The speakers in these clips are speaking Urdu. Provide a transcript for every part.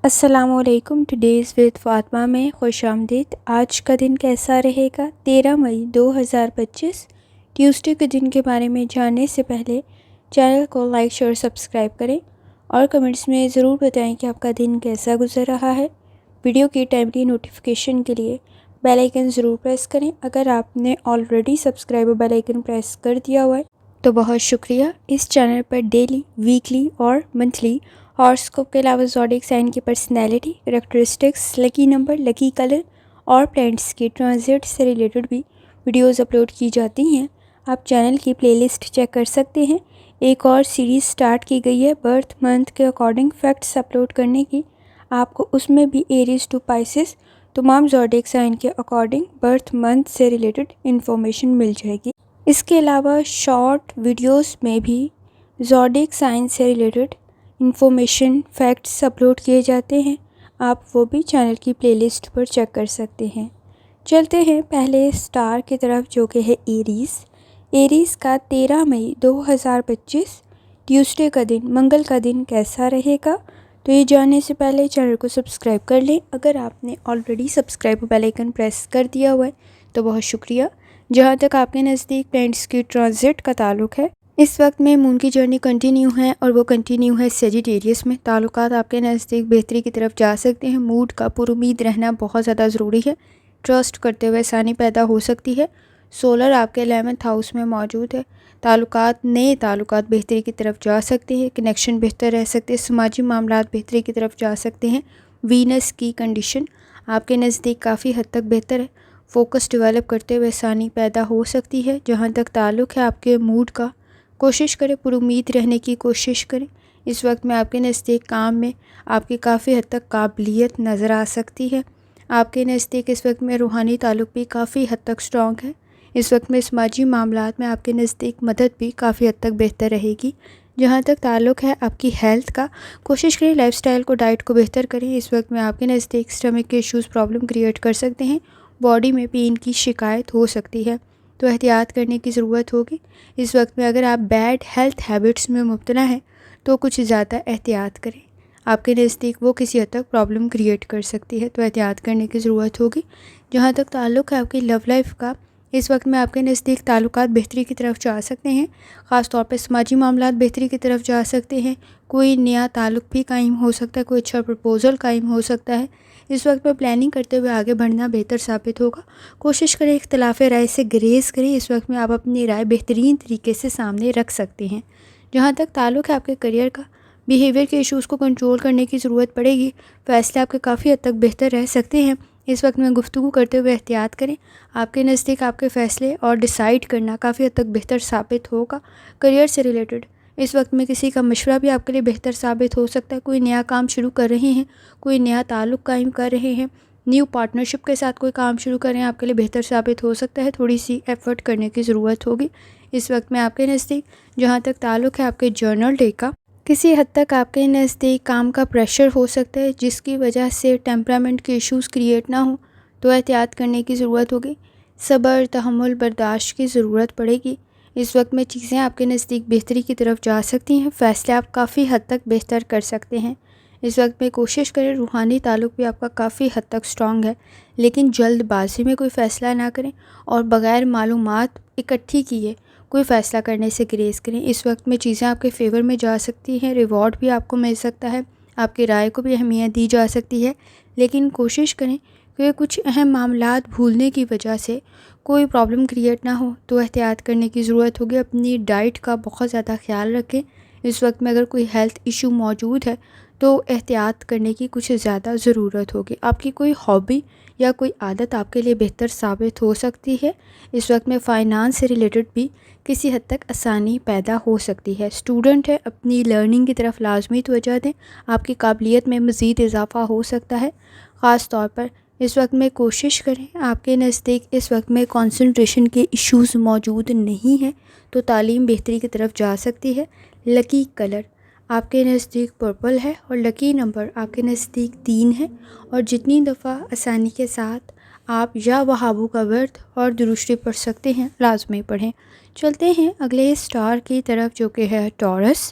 السلام علیکم. ٹوڈیز ود فاطمہ میں خوش آمدید. آج کا دن کیسا رہے گا؟ 13 مئی 2025 ٹیوزڈے کے دن کے بارے میں جاننے سے پہلے چینل کو لائک شیئر سبسکرائب کریں اور کمنٹس میں ضرور بتائیں کہ آپ کا دن کیسا گزر رہا ہے. ویڈیو کی ٹائملی نوٹیفیکیشن کے لیے بیل آئیکن ضرور پریس کریں. اگر آپ نے already subscribe bell icon press کر دیا ہوا ہے تو بہت شکریہ. اس چینل پر ڈیلی، ویکلی اور منتھلی ہاراسکوپ کے علاوہ زوڈیک سائن کی personality, characteristics, lucky number, lucky colour اور پلانٹس کی ٹرانزٹ سے ریلیٹڈ بھی ویڈیوز اپلوڈ کی جاتی ہیں. آپ چینل کی پلے لسٹ چیک کر سکتے ہیں. ایک اور سیریز سٹارٹ کی گئی ہے برتھ منتھ کے اکارڈنگ فیکٹس اپلوڈ کرنے کی. آپ کو اس میں بھی ایریز ٹو پائسس تمام زوڈیک سائن کے اکارڈنگ برتھ منتھ سے ریلیٹڈ انفارمیشن مل جائے گی. اس کے علاوہ شارٹ ویڈیوز میں بھی زوڈیک سائن سے ریلیٹڈ انفارمیشن فیکٹس اپلوڈ کیے جاتے ہیں. آپ وہ بھی چینل کی پلے لسٹ پر چیک کر سکتے ہیں. چلتے ہیں پہلے سٹار کی طرف جو کہ ہے ایریز. ایریز کا 13 مئی 2025 ٹیوزڈے کا دن، منگل کا دن کیسا رہے گا؟ تو یہ جاننے سے پہلے چینل کو سبسکرائب کر لیں. اگر آپ نے already subscribe bell icon press کر دیا ہوا ہے تو بہت شکریہ. جہاں تک آپ کے نزدیک پلانٹس کی ٹرانزٹ کا تعلق ہے، اس وقت میں مون کی جرنی کنٹینیو ہے اور وہ کنٹینیو ہے سیجیٹیریس میں. تعلقات آپ کے نزدیک بہتری کی طرف جا سکتے ہیں. موڈ کا پر امید رہنا بہت زیادہ ضروری ہے. ٹرسٹ کرتے ہوئے آسانی پیدا ہو سکتی ہے. سولر آپ کے 11th ہاؤس میں موجود ہے. نئے تعلقات بہتری کی طرف جا سکتے ہیں. کنیکشن بہتر رہ سکتے ہیں. سماجی معاملات بہتری کی طرف جا سکتے ہیں. وینس کی کنڈیشن آپ کے نزدیک کافی حد تک بہتر ہے. فوکس ڈیولپ کرتے ہوئے آسانی پیدا ہو سکتی ہے. جہاں تک تعلق ہے آپ کے موڈ کا، کوشش کریں پر امید رہنے کی کوشش کریں. اس وقت میں آپ کے نزدیک کام میں آپ کی کافی حد تک قابلیت نظر آ سکتی ہے. آپ کے نزدیک اس وقت میں روحانی تعلق بھی کافی حد تک سٹرانگ ہے. اس وقت میں سماجی معاملات میں آپ کے نزدیک مدد بھی کافی حد تک بہتر رہے گی. جہاں تک تعلق ہے آپ کی ہیلتھ کا، کوشش کریں لائف سٹائل کو، ڈائٹ کو بہتر کریں. اس وقت میں آپ کے نزدیک اسٹمک کے ایشوز پرابلم کریٹ کر سکتے ہیں. باڈی میں پین کی شکایت ہو سکتی ہے تو احتیاط کرنے کی ضرورت ہوگی. اس وقت میں اگر آپ بیڈ ہیلتھ ہیبٹس میں مبتلا ہیں تو کچھ زیادہ احتیاط کریں. آپ کے نزدیک وہ کسی حد تک پرابلم کریٹ کر سکتی ہے تو احتیاط کرنے کی ضرورت ہوگی. جہاں تک تعلق ہے آپ کی لو لائف کا، اس وقت میں آپ کے نزدیک تعلقات بہتری کی طرف جا سکتے ہیں. خاص طور پہ سماجی معاملات بہتری کی طرف جا سکتے ہیں. کوئی نیا تعلق بھی قائم ہو سکتا ہے. کوئی اچھا پرپوزل قائم ہو سکتا ہے. اس وقت میں پلاننگ کرتے ہوئے آگے بڑھنا بہتر ثابت ہوگا. کوشش کریں اختلاف رائے سے گریز کریں. اس وقت میں آپ اپنی رائے بہترین طریقے سے سامنے رکھ سکتے ہیں. جہاں تک تعلق ہے آپ کے کریئر کا، بیہیویئر کے ایشوز کو کنٹرول کرنے کی ضرورت پڑے گی. فیصلے آپ کے کافی حد تک بہتر رہ سکتے ہیں. اس وقت میں گفتگو کرتے ہوئے احتیاط کریں. آپ کے نزدیک آپ کے فیصلے اور ڈیسائیڈ کرنا کافی حد تک بہتر ثابت ہوگا. کریئر سے ریلیٹڈ اس وقت میں کسی کا مشورہ بھی آپ کے لیے بہتر ثابت ہو سکتا ہے. کوئی نیا کام شروع کر رہے ہیں، کوئی نیا تعلق قائم کر رہے ہیں، نیو پارٹنرشپ کے ساتھ کوئی کام شروع کر رہے ہیں، آپ کے لیے بہتر ثابت ہو سکتا ہے. تھوڑی سی ایفرٹ کرنے کی ضرورت ہوگی. اس وقت میں آپ کے نزدیک جہاں تک تعلق ہے آپ کے جرنل ڈے کا، کسی حد تک آپ کے نزدیک کام کا پریشر ہو سکتا ہے جس کی وجہ سے ٹیمپرامنٹ کے ایشوز کریٹ نہ ہوں تو احتیاط کرنے کی ضرورت ہوگی. صبر، تحمل، برداشت کی ضرورت پڑے گی. اس وقت میں چیزیں آپ کے نزدیک بہتری کی طرف جا سکتی ہیں. فیصلے آپ کافی حد تک بہتر کر سکتے ہیں. اس وقت میں کوشش کریں روحانی تعلق بھی آپ کا کافی حد تک سٹرانگ ہے، لیکن جلد بازی میں کوئی فیصلہ نہ کریں اور بغیر معلومات اکٹھی کیے کوئی فیصلہ کرنے سے گریز کریں. اس وقت میں چیزیں آپ کے فیور میں جا سکتی ہیں. ریوارڈ بھی آپ کو مل سکتا ہے. آپ کی رائے کو بھی اہمیت دی جا سکتی ہے، لیکن کوشش کریں کہ کچھ اہم معاملات بھولنے کی وجہ سے کوئی پرابلم کریٹ نہ ہو تو احتیاط کرنے کی ضرورت ہوگی. اپنی ڈائٹ کا بہت زیادہ خیال رکھیں. اس وقت میں اگر کوئی ہیلتھ ایشو موجود ہے تو احتیاط کرنے کی کچھ زیادہ ضرورت ہوگی. آپ کی کوئی ہابی یا کوئی عادت آپ کے لیے بہتر ثابت ہو سکتی ہے. اس وقت میں فائنانس سے ریلیٹڈ بھی کسی حد تک آسانی پیدا ہو سکتی ہے. اسٹوڈنٹ ہے، اپنی لرننگ کی طرف لازمی توجہ دیں. آپ کی قابلیت میں مزید اضافہ ہو سکتا ہے. خاص طور پر اس وقت میں کوشش کریں، آپ کے نزدیک اس وقت میں کنسنٹریشن کے ایشوز موجود نہیں ہیں تو تعلیم بہتری کی طرف جا سکتی ہے. لکی کلر آپ کے نزدیک پرپل ہے اور لکی نمبر آپ کے نزدیک 3 ہے. اور جتنی دفعہ آسانی کے ساتھ آپ یا وہابو کا ورد اور درود شریف پڑھ سکتے ہیں لازمی پڑھیں. چلتے ہیں اگلے سٹار کی طرف جو کہ ہے ٹورس.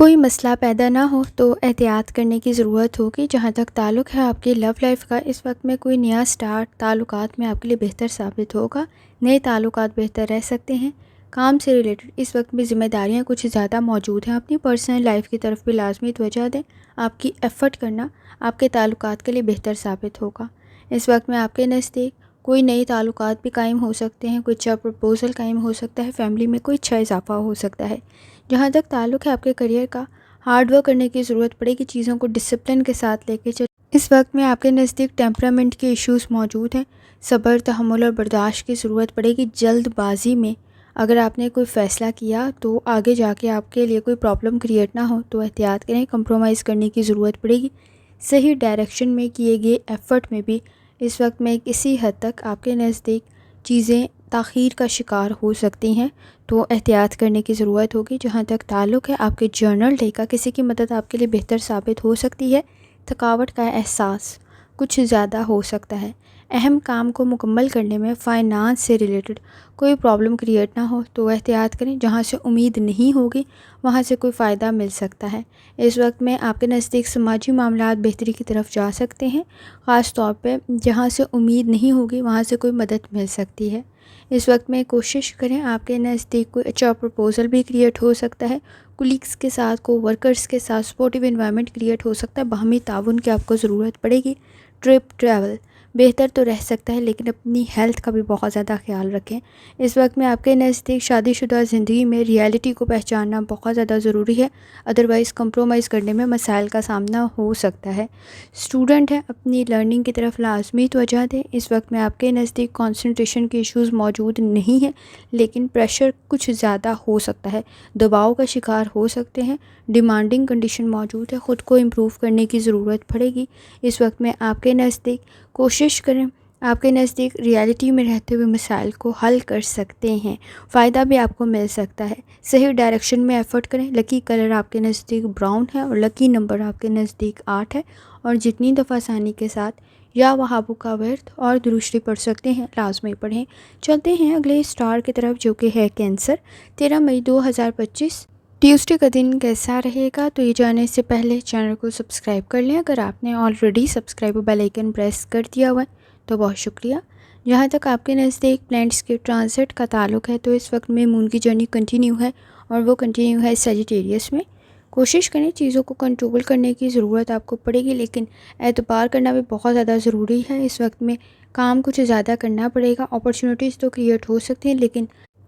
کوئی مسئلہ پیدا نہ ہو تو احتیاط کرنے کی ضرورت ہوگی۔ جہاں تک تعلق ہے آپ کی لو لائف کا، اس وقت میں کوئی نیا سٹارٹ تعلقات میں آپ کے لیے بہتر ثابت ہوگا۔ نئے تعلقات بہتر رہ سکتے ہیں۔ کام سے ریلیٹڈ اس وقت میں ذمہ داریاں کچھ زیادہ موجود ہیں۔ اپنی پرسنل لائف کی طرف بھی لازمی توجہ دیں۔ آپ کی ایفرٹ کرنا آپ کے تعلقات کے لیے بہتر ثابت ہوگا۔ اس وقت میں آپ کے نزدیک کوئی نئے تعلقات بھی قائم ہو سکتے ہیں، کوئی اچھا پرپوزل قائم ہو سکتا ہے، فیملی میں کوئی اچھا اضافہ ہو سکتا ہے۔ جہاں تک تعلق ہے آپ کے کریئر کا، ہارڈ ورک کرنے کی ضرورت پڑے گی، چیزوں کو ڈسپلن کے ساتھ لے کے چل۔ اس وقت میں آپ کے نزدیک ٹیمپرامنٹ کے ایشوز موجود ہیں، صبر، تحمل اور برداشت کی ضرورت پڑے گی۔ جلد بازی میں اگر آپ نے کوئی فیصلہ کیا تو آگے جا کے آپ کے لیے کوئی پرابلم کریٹ نہ ہو، تو احتیاط کریں۔ کمپرومائز کرنے کی ضرورت پڑے گی۔ صحیح ڈائریکشن میں کیے گئے ایفرٹ میں بھی اس وقت میں کسی حد تک آپ کے نزدیک چیزیں تاخیر کا شکار ہو سکتی ہیں، تو احتیاط کرنے کی ضرورت ہوگی۔ جہاں تک تعلق ہے آپ کے جرنل ڈے کا، کسی کی مدد آپ کے لیے بہتر ثابت ہو سکتی ہے۔ تھکاوٹ کا احساس کچھ زیادہ ہو سکتا ہے۔ اہم کام کو مکمل کرنے میں فائنانس سے ریلیٹڈ کوئی پرابلم کریٹ نہ ہو تو احتیاط کریں۔ جہاں سے امید نہیں ہوگی وہاں سے کوئی فائدہ مل سکتا ہے۔ اس وقت میں آپ کے نزدیک سماجی معاملات بہتری کی طرف جا سکتے ہیں، خاص طور پہ جہاں سے امید نہیں ہوگی وہاں سے کوئی مدد مل سکتی ہے۔ اس وقت میں کوشش کریں، آپ کے نزدیک کوئی اچھا پرپوزل بھی کریٹ ہو سکتا ہے، کولیگس کے ساتھ، کو ورکرز کے ساتھ سپورٹیو انوائرمنٹ کریٹ ہو سکتا ہے، باہمی تعاون کی آپ کو ضرورت پڑے گی۔ ٹریول بہتر تو رہ سکتا ہے لیکن اپنی ہیلتھ کا بھی بہت زیادہ خیال رکھیں۔ اس وقت میں آپ کے نزدیک شادی شدہ زندگی میں ریالٹی کو پہچاننا بہت زیادہ ضروری ہے، ادروائز کمپرومائز کرنے میں مسائل کا سامنا ہو سکتا ہے۔ اسٹوڈنٹ ہے، اپنی لرننگ کی طرف لازمی توجہ دیں۔ اس وقت میں آپ کے نزدیک کنسنٹریشن کے ایشوز موجود نہیں ہیں لیکن پریشر کچھ زیادہ ہو سکتا ہے، دباؤ کا شکار ہو سکتے ہیں، ڈیمانڈنگ کنڈیشن موجود ہے، خود کو امپروو کرنے کی ضرورت پڑے گی۔ اس وقت میں آپ کے نزدیک کوشش کریں، آپ کے نزدیک ریالٹی میں رہتے ہوئے مسائل کو حل کر سکتے ہیں، فائدہ بھی آپ کو مل سکتا ہے۔ صحیح ڈائریکشن میں ایفرٹ کریں۔ لکی کلر آپ کے نزدیک براؤن ہے اور لکی نمبر آپ کے نزدیک 8 ہے، اور جتنی دفعہ آسانی کے ساتھ یا وہابو کا ورد اور دروشری پڑھ سکتے ہیں لازمی پڑھیں۔ چلتے ہیں اگلے اسٹار کی طرف جو کہ ہے کینسر۔ 13 مئی 2025 ٹیوزڈے کا دن کیسا رہے گا؟ تو یہ جاننے سے پہلے چینل کو سبسکرائب کر لیں۔ اگر آپ نے already subscribe bell icon press کر دیا ہوا ہے تو بہت شکریہ۔ جہاں تک آپ کے نزدیک پلانٹس کے ٹرانزٹ کا تعلق ہے تو اس وقت میں مون کی جرنی کنٹینیو ہے، اور وہ کنٹینیو ہے سیجیٹیریس میں۔ کوشش کریں، چیزوں کو کنٹرول کرنے کی ضرورت آپ کو پڑے گی لیکن اعتبار کرنا بھی بہت زیادہ ضروری ہے۔ اس وقت میں کام کچھ زیادہ کرنا پڑے گا، اپرچونیٹیز تو کریٹ ہو سکتی ہیں لیکن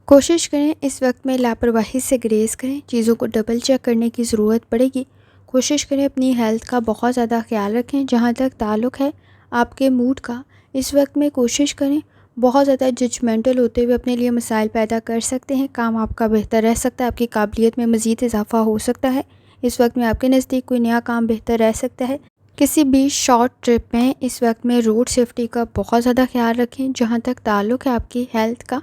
کوشش کریں اس وقت میں لاپرواہی سے گریز کریں، چیزوں کو ڈبل چیک کرنے کی ضرورت پڑے گی۔ کوشش کریں اپنی ہیلتھ کا بہت زیادہ خیال رکھیں۔ جہاں تک تعلق ہے آپ کے موڈ کا، اس وقت میں کوشش کریں، بہت زیادہ ججمنٹل ہوتے ہوئے اپنے لیے مسائل پیدا کر سکتے ہیں، کام آپ کا بہتر رہ سکتا ہے، آپ کی قابلیت میں مزید اضافہ ہو سکتا ہے۔ اس وقت میں آپ کے نزدیک کوئی نیا کام بہتر رہ سکتا ہے۔ کسی بھی شارٹ ٹرپ میں اس وقت میں روڈ سیفٹی کا بہت زیادہ خیال رکھیں۔ جہاں تک تعلق ہے آپ کی ہیلتھ کا،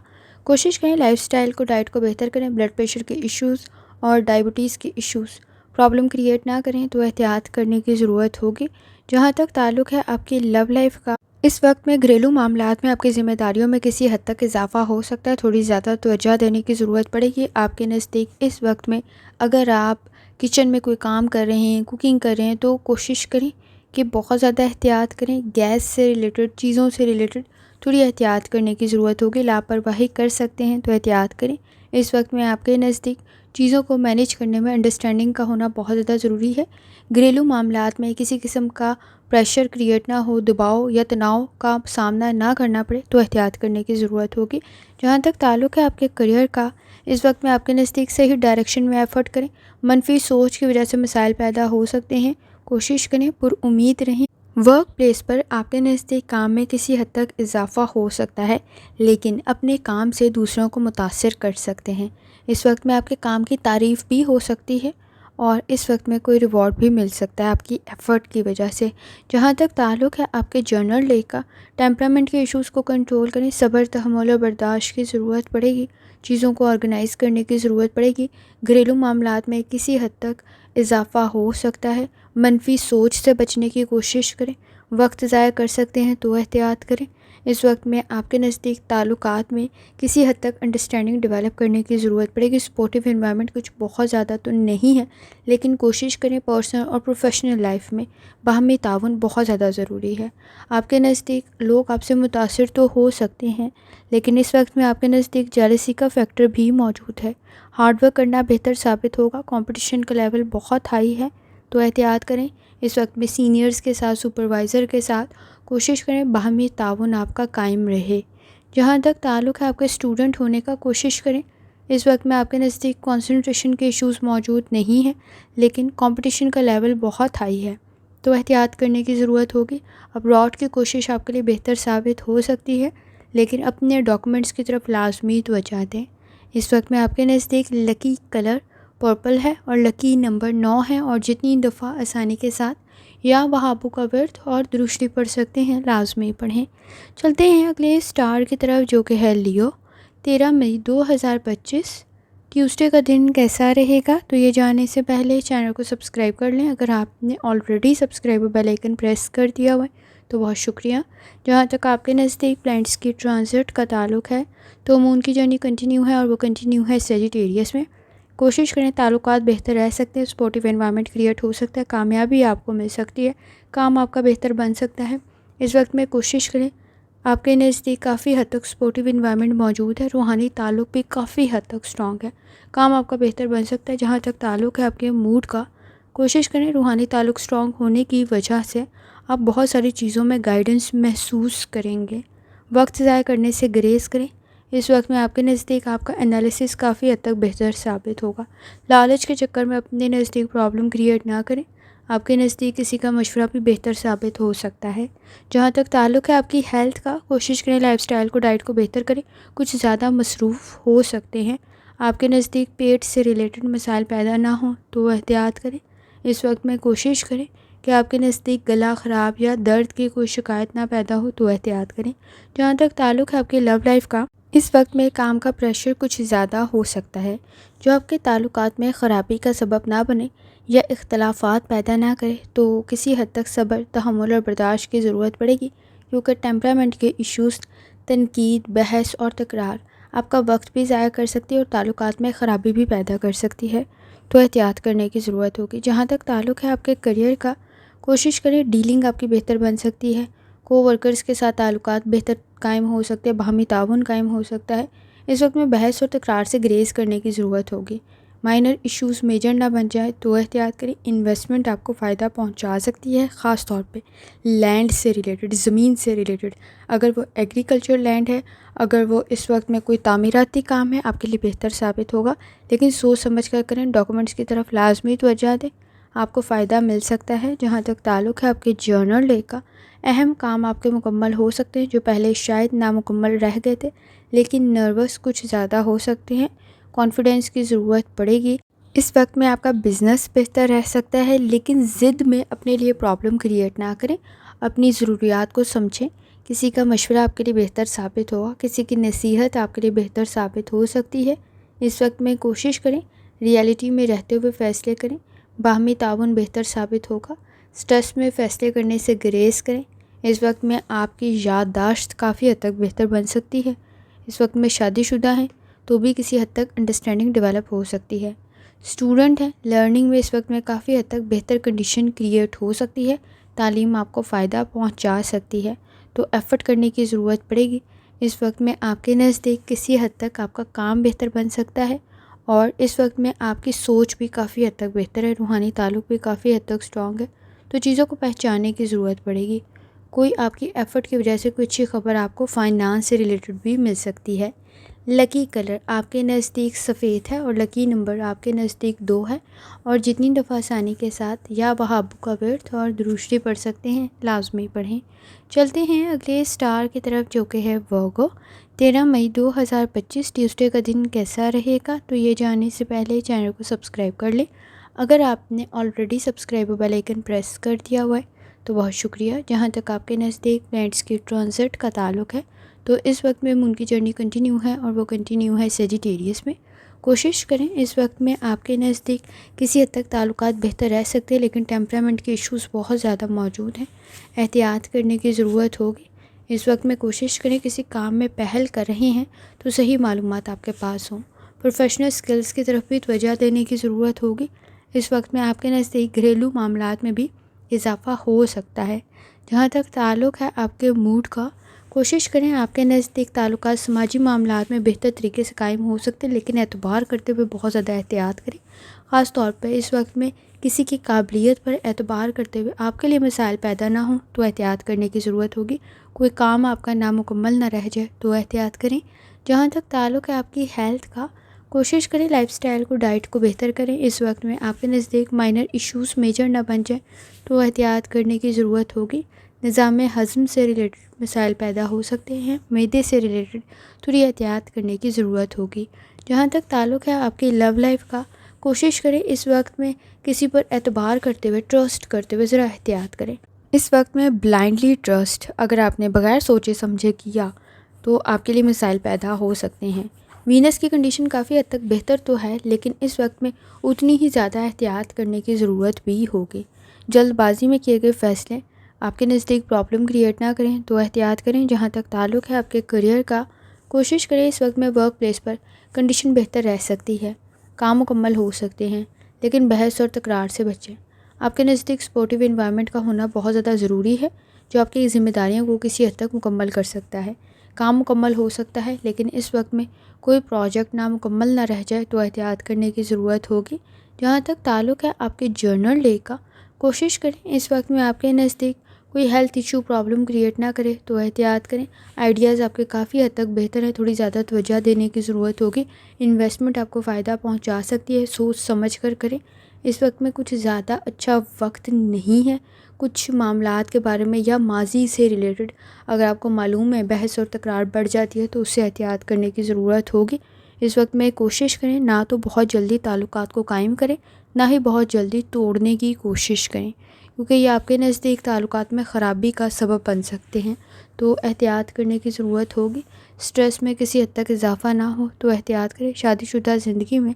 کوشش کریں لائف سٹائل کو، ڈائٹ کو بہتر کریں، بلڈ پریشر کے ایشوز اور ڈائبٹیز کے ایشوز پرابلم کریٹ نہ کریں تو احتیاط کرنے کی ضرورت ہوگی۔ جہاں تک تعلق ہے آپ کی لو لائف کا، اس وقت میں گھریلو معاملات میں آپ کی ذمہ داریوں میں کسی حد تک اضافہ ہو سکتا ہے، تھوڑی زیادہ توجہ دینے کی ضرورت پڑے گی آپ کے نزدیک۔ اس وقت میں اگر آپ کچن میں کوئی کام کر رہے ہیں، کوکنگ کر رہے ہیں، تو کوشش کریں کہ بہت زیادہ احتیاط کریں۔ گیس سے ریلیٹڈ چیزوں سے ریلیٹڈ تھوڑی احتیاط کرنے کی ضرورت ہوگی، لاپرواہی کر سکتے ہیں تو احتیاط کریں۔ اس وقت میں آپ کے نزدیک چیزوں کو مینیج کرنے میں انڈرسٹینڈنگ کا ہونا بہت زیادہ ضروری ہے۔ گھریلو معاملات میں کسی قسم کا پریشر کریٹ نہ ہو، دباؤ یا تناؤ کا سامنا نہ کرنا پڑے تو احتیاط کرنے کی ضرورت ہوگی۔ جہاں تک تعلق ہے آپ کے کریئر کا، اس وقت میں آپ کے نزدیک صحیح ڈائریکشن میں ایفرٹ کریں۔ منفی سوچ کی وجہ سے مسائل پیدا ہو سکتے ہیں، کوشش کریں پر امید رہیں۔ ورک پلیس پر آپ کے نزدیک کام میں کسی حد تک اضافہ ہو سکتا ہے لیکن اپنے کام سے دوسروں کو متاثر کر سکتے ہیں۔ اس وقت میں آپ کے کام کی تعریف بھی ہو سکتی ہے اور اس وقت میں کوئی ریوارڈ بھی مل سکتا ہے آپ کی ایفرٹ کی وجہ سے۔ جہاں تک تعلق ہے آپ کے جرنل ڈے کا، ٹیمپرامنٹ کے ایشوز کو کنٹرول کریں، صبر، تحمل اور برداشت کی ضرورت پڑے گی، چیزوں کو آرگنائز کرنے کی ضرورت پڑے گی۔ گھریلو معاملات میں کسی حد تک اضافہ ہو سکتا ہے، منفی سوچ سے بچنے کی کوشش کریں، وقت ضائع کر سکتے ہیں تو احتیاط کریں۔ اس وقت میں آپ کے نزدیک تعلقات میں کسی حد تک انڈرسٹینڈنگ ڈیولپ کرنے کی ضرورت پڑے گی. سپورٹیو انوائرمنٹ کچھ بہت زیادہ تو نہیں ہے، لیکن کوشش کریں پرسنل اور پروفیشنل لائف میں باہمی تعاون بہت زیادہ ضروری ہے. آپ کے نزدیک لوگ آپ سے متاثر تو ہو سکتے ہیں، لیکن اس وقت میں آپ کے نزدیک جیلسی کا فیکٹر بھی موجود ہے. ہارڈ ورک کرنا بہتر ثابت ہوگا. کمپٹیشن کا لیول بہت ہائی ہے، تو احتیاط کریں. اس وقت میں سینئرز کے ساتھ، سپروائزر کے ساتھ کوشش کریں باہمی تعاون آپ کا قائم رہے. جہاں تک تعلق ہے آپ کے اسٹوڈنٹ ہونے کا، کوشش کریں. اس وقت میں آپ کے نزدیک کنسنٹریشن کے ایشوز موجود نہیں ہیں، لیکن کمپٹیشن کا لیول بہت ہائی ہے، تو احتیاط کرنے کی ضرورت ہوگی. ابراڈ کی کوشش آپ کے لیے بہتر ثابت ہو سکتی ہے، لیکن اپنے ڈاکومنٹس کی طرف لازمی توجہ دیں. اس وقت میں آپ کے نزدیک لکی کلر پرپل ہے اور لکی نمبر 9 ہے، اور جتنی دفعہ آسانی کے ساتھ یا وہابو کا ورد اور درشتی پڑھ سکتے ہیں لازمی پڑھیں. چلتے ہیں اگلے سٹار کی طرف، جو کہ ہے لیو. 13 مئی 2025 ٹیوزڈے کا دن کیسا رہے گا؟ تو یہ جاننے سے پہلے چینل کو سبسکرائب کر لیں. اگر آپ نے already subscribe bell icon press کر دیا ہوا ہے تو بہت شکریہ. جہاں تک آپ کے نزدیک پلانٹس کی ٹرانزٹ کا تعلق ہے تو مون کی جرنی کنٹینیو ہے، اور وہ کنٹینیو ہے سیجیٹیریس میں. کوشش کریں تعلقات بہتر رہ سکتے ہیں، سپورٹیو انوائرمنٹ کریٹ ہو سکتا ہے، کامیابی آپ کو مل سکتی ہے، کام آپ کا بہتر بن سکتا ہے. اس وقت میں کوشش کریں. آپ کے نزدیک کافی حد تک سپورٹیو انوائرمنٹ موجود ہے، روحانی تعلق بھی کافی حد تک سٹرانگ ہے، کام آپ کا بہتر بن سکتا ہے. جہاں تک تعلق ہے آپ کے موڈ کا، کوشش کریں روحانی تعلق سٹرانگ ہونے کی وجہ سے آپ بہت ساری چیزوں میں گائیڈنس محسوس کریں گے. وقت ضائع کرنے سے گریز کریں. اس وقت میں آپ کے نزدیک آپ کا انالیسس کافی حد تک بہتر ثابت ہوگا. لالچ کے چکر میں اپنے نزدیک پرابلم کریٹ نہ کریں. آپ کے نزدیک کسی کا مشورہ بھی بہتر ثابت ہو سکتا ہے. جہاں تک تعلق ہے آپ کی ہیلتھ کا، کوشش کریں لائف سٹائل کو، ڈائٹ کو بہتر کریں. کچھ زیادہ مصروف ہو سکتے ہیں. آپ کے نزدیک پیٹ سے ریلیٹڈ مسائل پیدا نہ ہوں تو احتیاط کریں. اس وقت میں کوشش کریں کہ آپ کے نزدیک گلا خراب یا درد کی کوئی شکایت نہ پیدا ہو تو احتیاط کریں. جہاں تک تعلق ہے آپ کی لو لائف کا، اس وقت میں کام کا پریشر کچھ زیادہ ہو سکتا ہے، جو آپ کے تعلقات میں خرابی کا سبب نہ بنے یا اختلافات پیدا نہ کرے. تو کسی حد تک صبر، تحمل اور برداشت کی ضرورت پڑے گی، کیونکہ ٹیمپرامنٹ کے ایشوز، تنقید، بحث اور تکرار آپ کا وقت بھی ضائع کر سکتی ہے اور تعلقات میں خرابی بھی پیدا کر سکتی ہے، تو احتیاط کرنے کی ضرورت ہوگی. جہاں تک تعلق ہے آپ کے کریئر کا، کوشش کریں ڈیلنگ آپ کی بہتر بن سکتی ہے. کو ورکرز کے ساتھ تعلقات بہتر قائم ہو سکتے ہیں، باہمی تعاون قائم ہو سکتا ہے. اس وقت میں بحث اور تکرار سے گریز کرنے کی ضرورت ہوگی. مائنر ایشوز میجر نہ بن جائے تو احتیاط کریں. انویسٹمنٹ آپ کو فائدہ پہنچا سکتی ہے، خاص طور پہ لینڈ سے ریلیٹڈ، زمین سے ریلیٹڈ. اگر وہ ایگریکلچر لینڈ ہے، اگر وہ اس وقت میں کوئی تعمیراتی کام ہے، آپ کے لیے بہتر ثابت ہوگا، لیکن سوچ سمجھ کر کریں. ڈاکومنٹس کی طرف لازمی توجہ دیں، آپ کو فائدہ مل سکتا ہے. جہاں تک تعلق ہے آپ کے جرنل ڈے کا، اہم کام آپ کے مکمل ہو سکتے ہیں جو پہلے شاید نامکمل رہ گئے تھے، لیکن نروس کچھ زیادہ ہو سکتے ہیں. کانفیڈنس کی ضرورت پڑے گی. اس وقت میں آپ کا بزنس بہتر رہ سکتا ہے، لیکن ضد میں اپنے لیے پرابلم کریٹ نہ کریں. اپنی ضروریات کو سمجھیں. کسی کا مشورہ آپ کے لیے بہتر ثابت ہوگا، کسی کی نصیحت آپ کے لیے بہتر ثابت ہو سکتی ہے. اس وقت میں کوشش کریں ریالٹی میں رہتے ہوئے فیصلے کریں. باہمی تعاون بہتر ثابت ہوگا. سٹریس میں فیصلے کرنے سے گریز کریں. اس وقت میں آپ کی یادداشت کافی حد تک بہتر بن سکتی ہے. اس وقت میں شادی شدہ ہیں تو بھی کسی حد تک انڈرسٹینڈنگ ڈیولپ ہو سکتی ہے. اسٹوڈنٹ ہیں، لرننگ میں اس وقت میں کافی حد تک بہتر کنڈیشن کریٹ ہو سکتی ہے. تعلیم آپ کو فائدہ پہنچا سکتی ہے، تو ایفرٹ کرنے کی ضرورت پڑے گی. اس وقت میں آپ کے نزدیک کسی حد تک آپ کا کام بہتر بن سکتا ہے، اور اس وقت میں آپ کی سوچ بھی کافی حد تک بہتر ہے، روحانی تعلق بھی کافی حد تک سٹرانگ ہے. تو چیزوں کو پہچاننے کی ضرورت پڑے گی. کوئی آپ کی ایفرٹ کی وجہ سے کوئی اچھی خبر آپ کو فائنانس سے ریلیٹڈ بھی مل سکتی ہے. لکی کلر آپ کے نزدیک سفید ہے، اور لکی نمبر آپ کے نزدیک 2 ہے، اور جتنی دفعہ آسانی کے ساتھ یا وہابو کا ورد اور درشتی پڑھ سکتے ہیں لازمی پڑھیں. چلتے ہیں اگلے سٹار کی طرف، جو کہ ہے ورگو. 13 مئی 2025 ٹیوزڈے کا دن کیسا رہے گا؟ تو یہ جاننے سے پہلے چینل کو سبسکرائب کر لیں. اگر آپ نے already subscribe bell icon press کر دیا ہوا ہے تو بہت شکریہ. جہاں تک آپ کے نزدیک پلانٹس کی ٹرانزٹ کا تعلق ہے تو اس وقت میں مون کی جرنی کنٹینیو ہے، اور وہ کنٹینیو ہے سیجیٹیریس میں. کوشش کریں اس وقت میں آپ کے نزدیک کسی حد تک تعلقات بہتر رہ سکتے ہیں، لیکن ٹیمپرامنٹ کے ایشوز بہت زیادہ موجود ہیں، احتیاط کرنے کی ضرورت ہوگی. اس وقت میں کوشش کریں کسی کام میں پہل کر رہے ہیں تو صحیح معلومات آپ کے پاس ہوں۔ پروفیشنل سکلز کی طرف بھی توجہ دینے کی ضرورت ہوگی۔ اس وقت میں آپ کے نزدیک گھریلو معاملات میں بھی اضافہ ہو سکتا ہے۔ جہاں تک تعلق ہے آپ کے موڈ کا، کوشش کریں آپ کے نزدیک تعلقات سماجی معاملات میں بہتر طریقے سے قائم ہو سکتے ہیں، لیکن اعتبار کرتے ہوئے بہت زیادہ احتیاط کریں۔ خاص طور پر اس وقت میں کسی کی قابلیت پر اعتبار کرتے ہوئے آپ کے لیے مسائل پیدا نہ ہوں تو احتیاط کرنے کی ضرورت ہوگی۔ کوئی کام آپ کا نامکمل نہ رہ جائے تو احتیاط کریں۔ جہاں تک تعلق ہے آپ کی ہیلتھ کا، کوشش کریں لائف سٹائل کو، ڈائٹ کو بہتر کریں۔ اس وقت میں آپ کے نزدیک مائنر ایشوز میجر نہ بن جائیں تو احتیاط کرنے کی ضرورت ہوگی۔ نظام ہضم سے ریلیٹڈ مسائل پیدا ہو سکتے ہیں، معدے سے ریلیٹڈ تھوڑی احتیاط کرنے کی ضرورت ہوگی۔ جہاں تک تعلق ہے آپ کی لو لائف کا، کوشش کریں اس وقت میں کسی پر اعتبار کرتے ہوئے، ٹرسٹ کرتے ہوئے ذرا احتیاط کریں۔ اس وقت میں بلائنڈلی ٹرسٹ اگر آپ نے بغیر سوچے سمجھے کیا تو آپ کے لیے مسائل پیدا ہو سکتے ہیں۔ وینس کی کنڈیشن کافی حد تک بہتر تو ہے، لیکن اس وقت میں اتنی ہی زیادہ احتیاط کرنے کی ضرورت بھی ہوگی۔ جلد بازی میں کیے گئے فیصلے آپ کے نزدیک پرابلم کریٹ نہ کریں تو احتیاط کریں۔ جہاں تک تعلق ہے آپ کے کریئر کا، کوشش کریں اس وقت میں ورک پلیس پر کنڈیشن بہتر رہ سکتی ہے، کام مکمل ہو سکتے ہیں، لیکن بحث اور تکرار سے بچیں۔ آپ کے نزدیک سپورٹیو انوائرمنٹ کا ہونا بہت زیادہ ضروری ہے، جو آپ کی ذمہ داریوں کو کسی حد تک مکمل کر سکتا ہے۔ کام مکمل ہو سکتا ہے، لیکن اس وقت میں کوئی پروجیکٹ نامکمل نہ رہ جائے تو احتیاط کرنے کی ضرورت ہوگی۔ جہاں تک تعلق ہے آپ کے جرنل ڈے کا، کوشش کریں اس وقت میں آپ کے نزدیک کوئی ہیلتھ ایشو پرابلم کریٹ نہ کرے تو احتیاط کریں۔ آئیڈیاز آپ کے کافی حد تک بہتر ہیں، تھوڑی زیادہ توجہ دینے کی ضرورت ہوگی۔ انویسٹمنٹ آپ کو فائدہ پہنچا سکتی ہے، سوچ سمجھ کر کریں۔ اس وقت میں کچھ زیادہ اچھا وقت نہیں ہے۔ کچھ معاملات کے بارے میں یا ماضی سے ریلیٹڈ اگر آپ کو معلوم ہے بحث اور تکرار بڑھ جاتی ہے تو اس سے احتیاط کرنے کی ضرورت ہوگی۔ اس وقت میں کوشش کریں نہ تو بہت جلدی تعلقات کو قائم کریں، نہ ہی بہت جلدی توڑنے کی کوشش کریں، کیونکہ یہ آپ کے نزدیک تعلقات میں خرابی کا سبب بن سکتے ہیں، تو احتیاط کرنے کی ضرورت ہوگی۔ سٹریس میں کسی حد تک اضافہ نہ ہو تو احتیاط کریں۔ شادی شدہ زندگی میں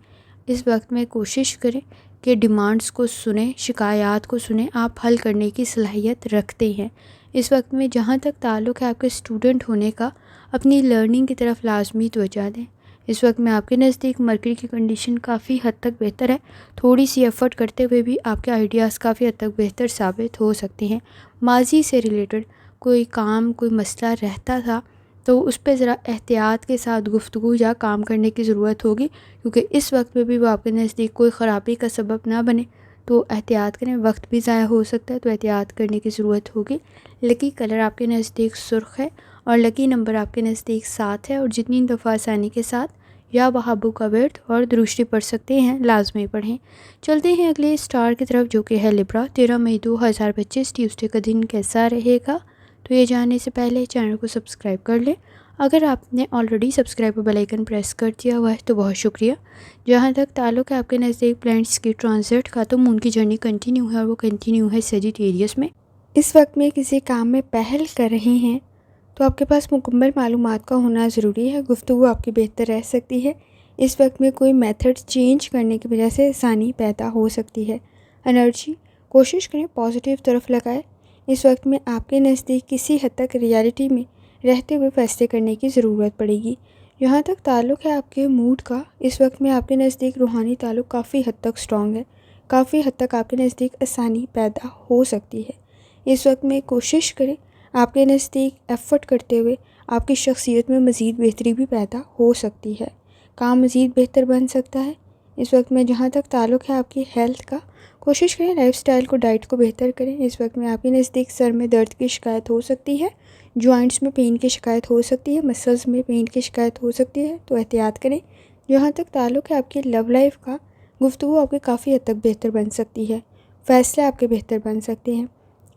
اس وقت میں کوشش کریں کہ ڈیمانڈز کو سنیں، شکایات کو سنیں، آپ حل کرنے کی صلاحیت رکھتے ہیں۔ اس وقت میں جہاں تک تعلق ہے آپ کے اسٹوڈنٹ ہونے کا، اپنی لرننگ کی طرف لازمی توجہ دیں۔ اس وقت میں آپ کے نزدیک مرکری کی کنڈیشن کافی حد تک بہتر ہے، تھوڑی سی ایفرٹ کرتے ہوئے بھی آپ کے آئیڈیاز کافی حد تک بہتر ثابت ہو سکتے ہیں۔ ماضی سے ریلیٹڈ کوئی کام، کوئی مسئلہ رہتا تھا تو اس پہ ذرا احتیاط کے ساتھ گفتگو یا کام کرنے کی ضرورت ہوگی، کیونکہ اس وقت میں بھی وہ آپ کے نزدیک کوئی خرابی کا سبب نہ بنے تو احتیاط کریں۔ وقت بھی ضائع ہو سکتا ہے تو احتیاط کرنے کی ضرورت ہوگی۔ لکی کلر آپ کے نزدیک سرخ ہے اور لکی نمبر آپ کے نزدیک 7 ہے، اور جتنی دفعہ آسانی کے ساتھ یا بہابو کا ورد اور درشتی پڑھ سکتے ہیں لازمی پڑھیں۔ چلتے ہیں اگلے اسٹار کی طرف جو کہ ہے لبرا۔ 13 مئی 2025 ٹیوزڈے کا دن کیسا رہے گا؟ تو یہ جاننے سے پہلے چینل کو سبسکرائب کر لیں۔ اگر آپ نے already subscribe bell icon press کر دیا ہوا ہے تو بہت شکریہ۔ جہاں تک تعلق ہے آپ کے نزدیک پلانٹس کی ٹرانزٹ کا، تو مون کی جرنی کنٹینیو ہے اور وہ کنٹینیو ہے سیجیٹیریس میں۔ اس وقت میں کسی کام میں پہل کر رہے ہیں تو آپ کے پاس مکمل معلومات کا ہونا ضروری ہے، گفتگو آپ کی بہتر رہ سکتی ہے۔ اس وقت میں کوئی میتھڈ چینج کرنے کی وجہ سے آسانی پیدا ہو سکتی ہے۔ انرجی کوشش کریں پازیٹیو طرف لگائیں۔ اس وقت میں آپ کے نزدیک کسی حد تک ریالٹی میں رہتے ہوئے فیصلے کرنے کی ضرورت پڑے گی۔ جہاں تک تعلق ہے آپ کے موڈ کا، اس وقت میں آپ کے نزدیک روحانی تعلق کافی حد تک سٹرونگ ہے، کافی حد تک آپ کے نزدیک آسانی پیدا ہو سکتی ہے۔ اس وقت میں کوشش کریں آپ کے نزدیک ایفرٹ کرتے ہوئے آپ کی شخصیت میں مزید بہتری بھی پیدا ہو سکتی ہے، کام مزید بہتر بن سکتا ہے۔ اس وقت میں جہاں تک تعلق ہے آپ کی ہیلتھ کا، کوشش کریں لائف سٹائل کو، ڈائٹ کو بہتر کریں۔ اس وقت میں آپ کے نزدیک سر میں درد کی شکایت ہو سکتی ہے، جوائنٹس میں پین کی شکایت ہو سکتی ہے، مسلز میں پین کی شکایت ہو سکتی ہے تو احتیاط کریں۔ جہاں تک تعلق ہے آپ کی لو لائف کا، گفتگو آپ کی کافی حد تک بہتر بن سکتی ہے، فیصلے آپ کے بہتر بن سکتے ہیں۔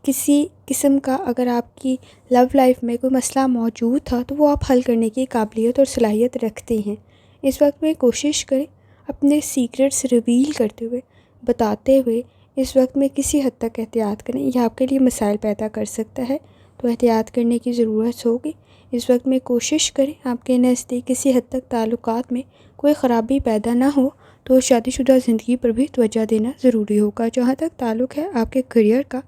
کسی قسم کا اگر آپ کی لو لائف میں کوئی مسئلہ موجود تھا تو وہ آپ حل کرنے کی قابلیت اور صلاحیت رکھتے ہیں۔ اس وقت میں کوشش کریں اپنے سیکرٹس ریویل کرتے ہوئے، بتاتے ہوئے، اس وقت میں کسی حد تک احتیاط کریں، یہ آپ کے لیے مسائل پیدا کر سکتا ہے تو احتیاط کرنے کی ضرورت ہوگی۔ اس وقت میں کوشش کریں آپ کے نزدیک کسی حد تک تعلقات میں کوئی خرابی پیدا نہ ہو تو شادی شدہ زندگی پر بھی توجہ دینا ضروری ہوگا۔ جہاں تک تعلق ہے آپ کے کریئر کا،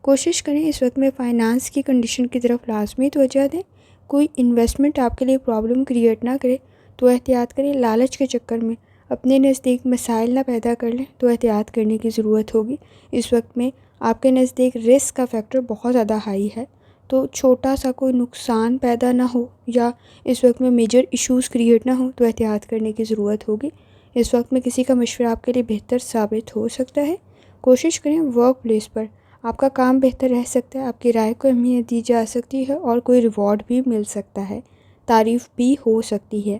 کوشش کریں اس وقت میں فائنانس کی کنڈیشن کی طرف لازمی توجہ دیں۔ کوئی انویسٹمنٹ آپ کے لیے پرابلم کریٹ نہ کرے تو احتیاط کریں۔ لالچ کے چکر میں اپنے نزدیک مسائل نہ پیدا کر لیں تو احتیاط کرنے کی ضرورت ہوگی۔ اس وقت میں آپ کے نزدیک رسک کا فیکٹر بہت زیادہ ہائی ہے، تو چھوٹا سا کوئی نقصان پیدا نہ ہو یا اس وقت میں میجر ایشوز کریٹ نہ ہو تو احتیاط کرنے کی ضرورت ہوگی۔ اس وقت میں کسی کا مشورہ آپ کے لیے بہتر ثابت ہو سکتا ہے۔ کوشش کریں ورک پلیس پر آپ کا کام بہتر رہ سکتا ہے، آپ کی رائے کو اہمیت دی جا سکتی ہے اور کوئی ریوارڈ بھی مل سکتا ہے، تعریف بھی ہو سکتی ہے۔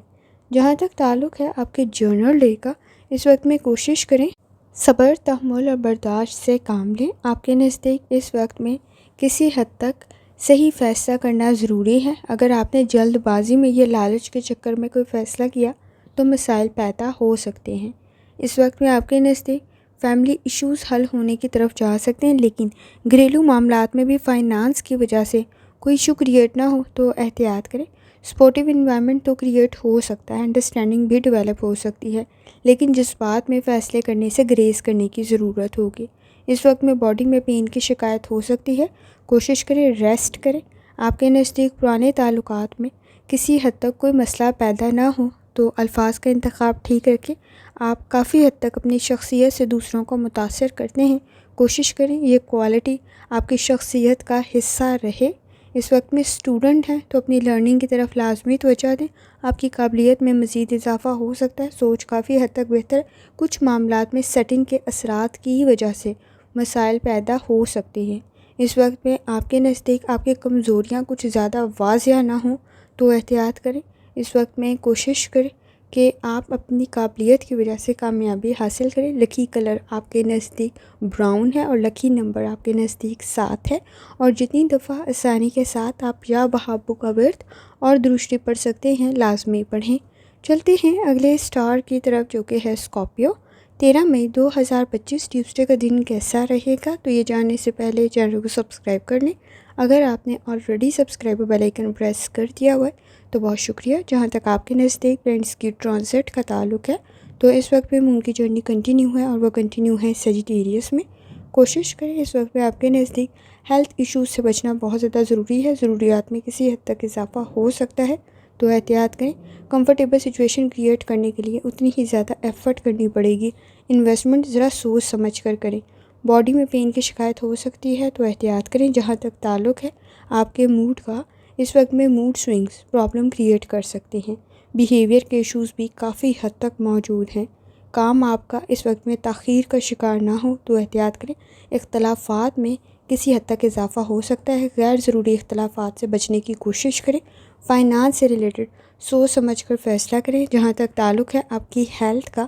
جہاں تک تعلق ہے آپ کے جرنل ڈے کا، اس وقت میں کوشش کریں صبر، تحمل اور برداشت سے کام لیں۔ آپ کے نزدیک اس وقت میں کسی حد تک صحیح فیصلہ کرنا ضروری ہے۔ اگر آپ نے جلد بازی میں یہ لالچ کے چکر میں کوئی فیصلہ کیا تو مسائل پیدا ہو سکتے ہیں۔ اس وقت میں آپ کے نزدیک فیملی ایشوز حل ہونے کی طرف جا سکتے ہیں، لیکن گھریلو معاملات میں بھی فائنانس کی وجہ سے کوئی ایشو کریٹ نہ ہو تو احتیاط کریں۔ سپورٹیو انوائرمنٹ تو کریٹ ہو سکتا ہے، انڈرسٹینڈنگ بھی ڈیولپ ہو سکتی ہے، لیکن جذبات میں فیصلے کرنے سے گریز کرنے کی ضرورت ہوگی۔ اس وقت میں باڈی میں پین کی شکایت ہو سکتی ہے، کوشش کریں ریسٹ کریں۔ آپ کے نزدیک پرانے تعلقات میں کسی حد تک کوئی مسئلہ پیدا نہ ہو تو الفاظ کا انتخاب ٹھیک رکھیں۔ آپ کافی حد تک اپنی شخصیت سے دوسروں کو متاثر کرتے ہیں، کوشش کریں یہ کوالٹی آپ کی شخصیت کا حصہ رہے۔ اس وقت میں اسٹوڈنٹ ہیں تو اپنی لرننگ کی طرف لازمی توجہ دیں، آپ کی قابلیت میں مزید اضافہ ہو سکتا ہے، سوچ کافی حد تک بہتر۔ کچھ معاملات میں سیٹنگ کے اثرات کی وجہ سے مسائل پیدا ہو سکتے ہیں۔ اس وقت میں آپ کے نزدیک آپ کی کمزوریاں کچھ زیادہ واضح نہ ہوں تو احتیاط کریں۔ اس وقت میں کوشش کریں کہ آپ اپنی قابلیت کی وجہ سے کامیابی حاصل کریں۔ لکی کلر آپ کے نزدیک براؤن ہے اور لکی نمبر آپ کے نزدیک 7 ہے، اور جتنی دفعہ آسانی کے ساتھ آپ یا بہابو کا ورد اور درشٹی پڑھ سکتے ہیں لازمی پڑھیں۔ چلتے ہیں اگلے سٹار کی طرف جو کہ ہے اسکارپیو۔ 13 مئی 2025 ٹیوزڈے کا دن کیسا رہے گا؟ تو یہ جاننے سے پہلے چینل کو سبسکرائب کر لیں۔ اگر آپ نے already subscribe bell icon press کر دیا ہوا ہے تو بہت شکریہ۔ جہاں تک آپ کے نزدیک پلینٹس کی ٹرانزٹ کا تعلق ہے تو اس وقت میں مون کی جرنی کنٹینیو ہے، اور وہ کنٹینیو ہے سیجیٹیریس میں۔ کوشش کریں اس وقت میں آپ کے نزدیک ہیلتھ ایشوز سے بچنا بہت زیادہ ضروری ہے، ضروریات میں کسی حد تک اضافہ ہو سکتا ہے تو احتیاط کریں۔ کمفرٹیبل سچویشن کریٹ کرنے کے لیے اتنی ہی زیادہ ایفرٹ کرنی پڑے گی، انویسٹمنٹ ذرا سوچ سمجھ کر کریں۔ باڈی میں پین کی شکایت ہو سکتی ہے تو احتیاط کریں۔ جہاں تک تعلق ہے آپ کے موڈ کا، اس وقت میں موڈ سوئنگز پرابلم کریٹ کر سکتے ہیں، بیہیویئر کے ایشوز بھی کافی حد تک موجود ہیں۔ کام آپ کا اس وقت میں تاخیر کا شکار نہ ہو تو احتیاط کریں۔ اختلافات میں کسی حد تک اضافہ ہو سکتا ہے، غیر ضروری اختلافات سے بچنے کی کوشش کریں۔ فائنانس سے ریلیٹڈ سوچ سمجھ کر فیصلہ کریں۔ جہاں تک تعلق ہے آپ کی ہیلتھ کا،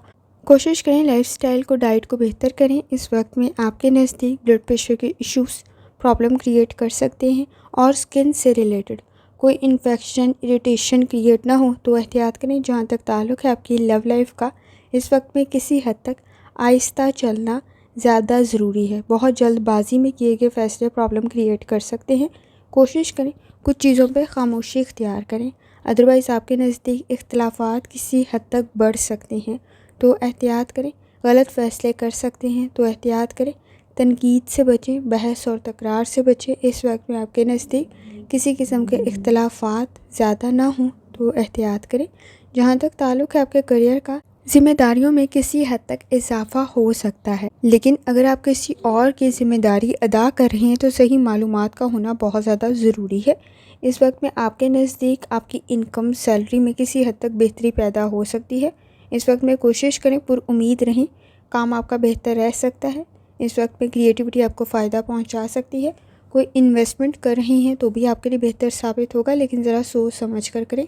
کوشش کریں لائف سٹائل کو، ڈائٹ کو بہتر کریں۔ اس وقت میں آپ کے نزدیک بلڈ پریشر کے ایشوز پرابلم کریٹ کر سکتے ہیں، اور سکن سے ریلیٹڈ کوئی انفیکشن، اریٹیشن کریٹ نہ ہو تو احتیاط کریں۔ جہاں تک تعلق ہے آپ کی لو لائف کا، اس وقت میں کسی حد تک آہستہ چلنا زیادہ ضروری ہے، بہت جلد بازی میں کیے گئے فیصلے پرابلم کریٹ کر سکتے ہیں۔ کوشش کریں کچھ چیزوں پہ خاموشی اختیار کریں، ادروائز آپ کے نزدیک اختلافات کسی حد تک بڑھ سکتے ہیں تو احتیاط کریں۔ غلط فیصلے کر سکتے ہیں تو احتیاط کریں۔ تنقید سے بچیں، بحث اور تکرار سے بچیں۔ اس وقت میں آپ کے نزدیک کسی قسم کے اختلافات زیادہ نہ ہوں تو احتیاط کریں۔ جہاں تک تعلق ہے آپ کے کریئر کا، ذمہ داریوں میں کسی حد تک اضافہ ہو سکتا ہے، لیکن اگر آپ کسی اور کی ذمہ داری ادا کر رہے ہیں تو صحیح معلومات کا ہونا بہت زیادہ ضروری ہے۔ اس وقت میں آپ کے نزدیک آپ کی انکم، سیلری میں کسی حد تک بہتری پیدا ہو سکتی ہے۔ اس وقت میں کوشش کریں پر امید رہیں، کام آپ کا بہتر رہ سکتا ہے۔ اس وقت میں کریٹیوٹی آپ کو فائدہ پہنچا سکتی ہے۔ کوئی انویسٹمنٹ کر رہے ہیں تو بھی آپ کے لیے بہتر ثابت ہوگا، لیکن ذرا سوچ سمجھ کر کریں۔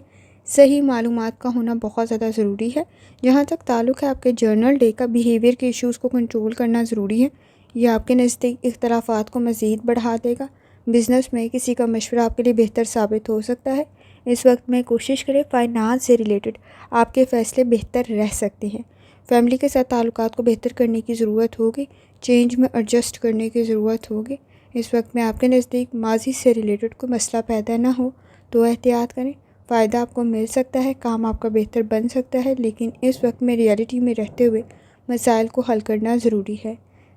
صحیح معلومات کا ہونا بہت زیادہ ضروری ہے۔ جہاں تک تعلق ہے آپ کے جرنل ڈے کا، بیہیویئر کے ایشوز کو کنٹرول کرنا ضروری ہے، یہ آپ کے نزدیک اختلافات کو مزید بڑھا دے گا۔ بزنس میں کسی کا مشورہ آپ کے لیے بہتر ثابت ہو سکتا ہے۔ اس وقت میں کوشش کریں فائنانس سے ریلیٹڈ آپ کے فیصلے بہتر رہ سکتے ہیں۔ فیملی کے ساتھ تعلقات کو بہتر کرنے کی ضرورت ہوگی، چینج میں ایڈجسٹ کرنے کی ضرورت ہوگی۔ اس وقت میں آپ کے نزدیک ماضی سے ریلیٹڈ کوئی مسئلہ پیدا نہ ہو تو احتیاط کریں۔ فائدہ آپ کو مل سکتا ہے، کام آپ کا بہتر بن سکتا ہے، لیکن اس وقت میں ریئلٹی میں رہتے ہوئے مسائل کو حل کرنا ضروری ہے۔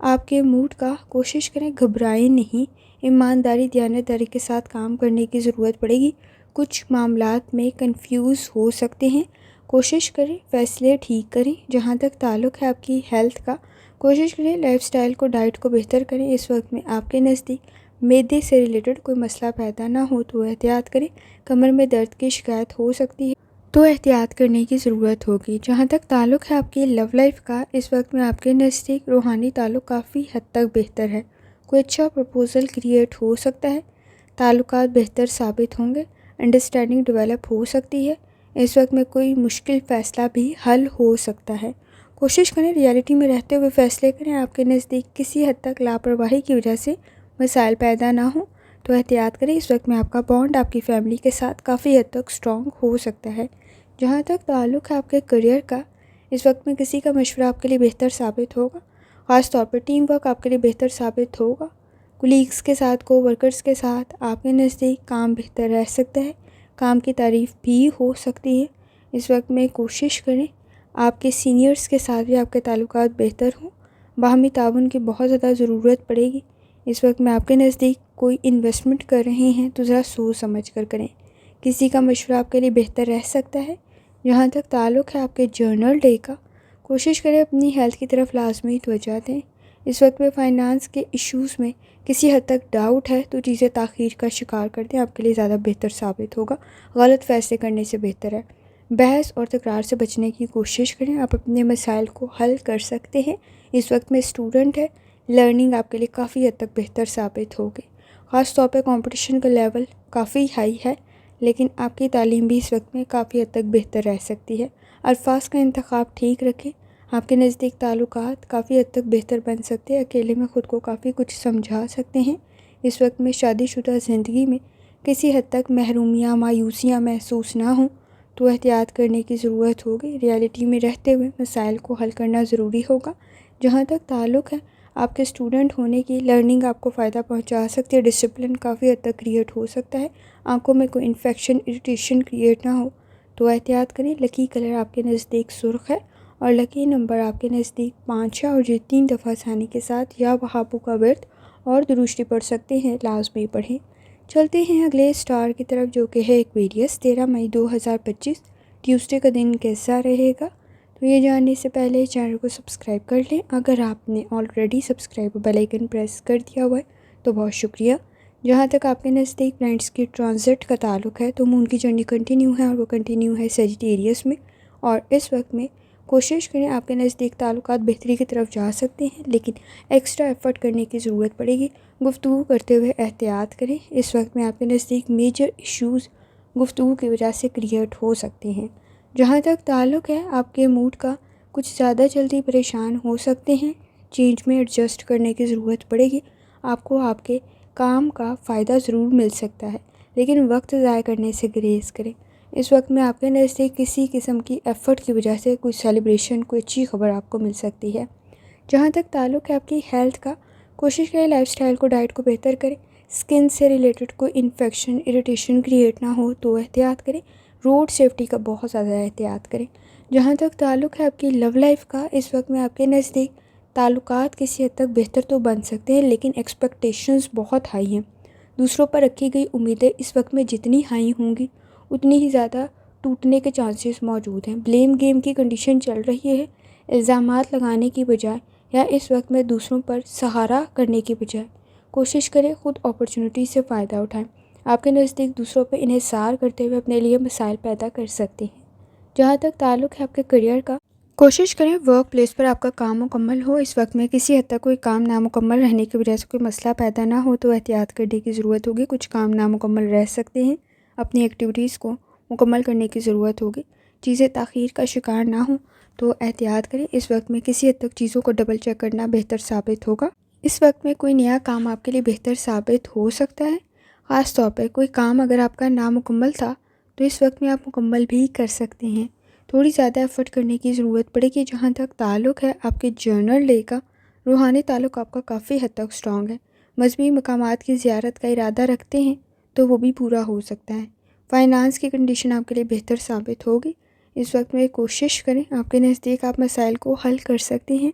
آپ کے موڈ کا کوشش کریں گھبرائیں نہیں، ایمانداری دیانتداری کے ساتھ کام کرنے کی ضرورت پڑے گی۔ کچھ معاملات میں کنفیوز ہو سکتے ہیں، کوشش کریں فیصلے ٹھیک کریں۔ جہاں تک تعلق ہے آپ کی ہیلتھ کا، کوشش کریں لائف سٹائل کو ڈائٹ کو بہتر کریں۔ اس وقت میں آپ کے نزدیک معدے سے ریلیٹڈ کوئی مسئلہ پیدا نہ ہو تو احتیاط کریں۔ کمر میں درد کی شکایت ہو سکتی ہے تو احتیاط کرنے کی ضرورت ہوگی۔ جہاں تک تعلق ہے آپ کی لو لائف کا، اس وقت میں آپ کے نزدیک روحانی تعلق کافی حد تک بہتر ہے۔ کوئی اچھا پرپوزل کریٹ ہو سکتا ہے، تعلقات بہتر ثابت ہوں گے، انڈرسٹینڈنگ ڈیولپ ہو سکتی ہے۔ اس وقت میں کوئی مشکل فیصلہ بھی حل ہو سکتا ہے۔ کوشش کریں ریالٹی میں رہتے ہوئے فیصلے کریں۔ آپ کے نزدیک کسی حد تک لاپرواہی کی وجہ سے مسائل پیدا نہ ہوں تو احتیاط کریں۔ اس وقت میں آپ کا بانڈ آپ کی فیملی کے ساتھ کافی حد تک اسٹرانگ ہو سکتا ہے۔ جہاں تک تعلق ہے آپ کے کریئر کا، اس وقت میں کسی کا مشورہ آپ کے لیے بہتر ثابت ہوگا، خاص طور پر ٹیم ورک آپ کے لیے بہتر ثابت ہوگا۔ کولیگز کے ساتھ، کو ورکرز کے ساتھ آپ کے نزدیک کام بہتر رہ سکتا ہے، کام کی تعریف بھی ہو سکتی ہے۔ اس وقت میں کوشش کریں آپ کے سینئرز کے ساتھ بھی آپ کے تعلقات بہتر ہوں، باہمی تعاون کی بہت زیادہ ضرورت پڑے گی۔ اس وقت میں آپ کے نزدیک کوئی انویسٹمنٹ کر رہے ہیں تو ذرا سوچ سمجھ کر کریں، کسی کا مشورہ آپ کے لیے بہتر رہ سکتا ہے۔ جہاں تک تعلق ہے آپ کے جرنل ڈے کا، کوشش کریں اپنی ہیلتھ کی طرف لازمی توجہ دیں۔ اس وقت میں فائنانس کے ایشوز میں کسی حد تک ڈاؤٹ ہے تو چیزیں تاخیر کا شکار کر دیں، آپ کے لیے زیادہ بہتر ثابت ہوگا، غلط فیصلے کرنے سے بہتر ہے۔ بحث اور تکرار سے بچنے کی کوشش کریں، آپ اپنے مسائل کو حل کر سکتے ہیں۔ اس وقت میں اسٹوڈنٹ ہے، لرننگ آپ کے لیے کافی حد تک بہتر ثابت ہوگی، خاص طور پہ کمپٹیشن کا لیول کافی ہائی ہے، لیکن آپ کی تعلیم بھی اس وقت میں کافی حد تک بہتر رہ سکتی ہے۔ الفاظ کا انتخاب ٹھیک رکھیں، آپ کے نزدیک تعلقات کافی حد تک بہتر بن سکتے ہیں، اکیلے میں خود کو کافی کچھ سمجھا سکتے ہیں۔ اس وقت میں شادی شدہ زندگی میں کسی حد تک محرومیاں، مایوسیاں محسوس نہ ہوں تو احتیاط کرنے کی ضرورت ہوگی۔ ریالٹی میں رہتے ہوئے مسائل کو حل کرنا ضروری ہوگا۔ جہاں تک تعلق ہے آپ کے اسٹوڈنٹ ہونے کی، لرننگ آپ کو فائدہ پہنچا سکتی ہے، ڈسپلن کافی حد تک کریٹ ہو سکتا ہے، آنکھوں میں کوئی انفیکشن، اریٹیشن کریٹ نہ ہو تو احتیاط کریں۔ لکی کلر آپ کے نزدیک سرخ ہے اور لکی نمبر آپ کے نزدیک 5 ہے، اور جو 3 دفعہ ثانی کے ساتھ یا وہابو کا ورد اور درشتی پڑھ سکتے ہیں لازمی پڑھیں۔ چلتے ہیں اگلے اسٹار کی طرف جو کہ ہے ایکویریس۔ 13 مئی 2025 ٹیوزڈے کا دن کیسا رہے گا؟ تو یہ جاننے سے پہلے چینل کو سبسکرائب کر لیں۔ اگر آپ نے already subscribe bell icon press کر دیا ہوا ہے تو بہت شکریہ۔ جہاں تک آپ کے نزدیک پلانٹس کی ٹرانزٹ کا تعلق ہے تو مون کی جرنی کنٹینیو ہے، اور وہ کنٹینیو ہے سیجیٹیریس میں، اور اس وقت میں کوشش کریں آپ کے نزدیک تعلقات بہتری کی طرف جا سکتے ہیں، لیکن ایکسٹرا ایفرٹ کرنے کی ضرورت پڑے گی۔ گفتگو کرتے ہوئے احتیاط کریں۔ اس وقت میں آپ کے نزدیک میجر ایشوز گفتگو کی وجہ سے کریٹ ہو سکتے ہیں۔ جہاں تک تعلق ہے آپ کے موڈ کا، کچھ زیادہ جلدی پریشان ہو سکتے ہیں، چینج میں ایڈجسٹ کرنے کی ضرورت پڑے گی۔ آپ کو آپ کے کام کا فائدہ ضرور مل سکتا ہے، لیکن وقت ضائع کرنے سے گریز کریں۔ اس وقت میں آپ کے نزدیک کسی قسم کی ایفرٹ کی وجہ سے کوئی سیلیبریشن، کوئی اچھی خبر آپ کو مل سکتی ہے۔ جہاں تک تعلق ہے آپ کی ہیلتھ کا، کوشش کریں لائف سٹائل کو، ڈائٹ کو بہتر کریں، اسکن سے ریلیٹڈ کوئی انفیکشن، اریٹیشن کریٹ نہ ہو تو احتیاط کریں، روڈ سیفٹی کا بہت زیادہ احتیاط کریں۔ جہاں تک تعلق ہے آپ کی لو لائف کا، اس وقت میں آپ کے نزدیک تعلقات کسی حد تک بہتر تو بن سکتے ہیں، لیکن ایکسپیکٹیشنز بہت ہائی ہیں۔ دوسروں پر رکھی گئی امیدیں اس وقت میں جتنی ہائی ہوں گی اتنی ہی زیادہ ٹوٹنے کے چانسز موجود ہیں۔ بلیم گیم کی کنڈیشن چل رہی ہے، الزامات لگانے کی بجائے یا اس وقت میں دوسروں پر سہارا کرنے کی بجائے کوشش کریں خود اپرچونٹی سے فائدہ اٹھائیں۔ آپ کے نزدیک دوسروں پہ انحصار کرتے ہوئے اپنے لیے مسائل پیدا کر سکتے ہیں۔ جہاں تک تعلق ہے آپ کے کریئر کا، کوشش کریں ورک پلیس پر آپ کا کام مکمل ہو۔ اس وقت میں کسی حد تک کوئی کام نامکمل رہنے کی وجہ سے کوئی مسئلہ پیدا نہ ہو تو احتیاط کرنے کی ضرورت ہوگی۔ کچھ کام نامکمل رہ سکتے ہیں، اپنی ایکٹیویٹیز کو مکمل کرنے کی ضرورت ہوگی، چیزیں تاخیر کا شکار نہ ہوں تو احتیاط کریں۔ اس وقت میں کسی حد تک چیزوں کو ڈبل چیک کرنا بہتر ثابت ہوگا۔ اس وقت میں کوئی نیا کام آپ کے لیے بہتر ثابت ہو سکتا ہے، خاص طور پر کوئی کام اگر آپ کا نامکمل تھا تو اس وقت میں آپ مکمل بھی کر سکتے ہیں۔ تھوڑی زیادہ ایفرٹ کرنے کی ضرورت پڑے گی۔ جہاں تک تعلق ہے آپ کے جرنل ڈے کا، روحانی تعلق آپ کا کافی حد تک اسٹرانگ ہے، مذہبی مقامات کی زیارت کا ارادہ رکھتے ہیں تو وہ بھی پورا ہو سکتا ہے۔ فائنانس کی کنڈیشن آپ کے لیے بہتر ثابت ہوگی۔ اس وقت میں کوشش کریں آپ کے نزدیک آپ مسائل کو حل کر سکتے ہیں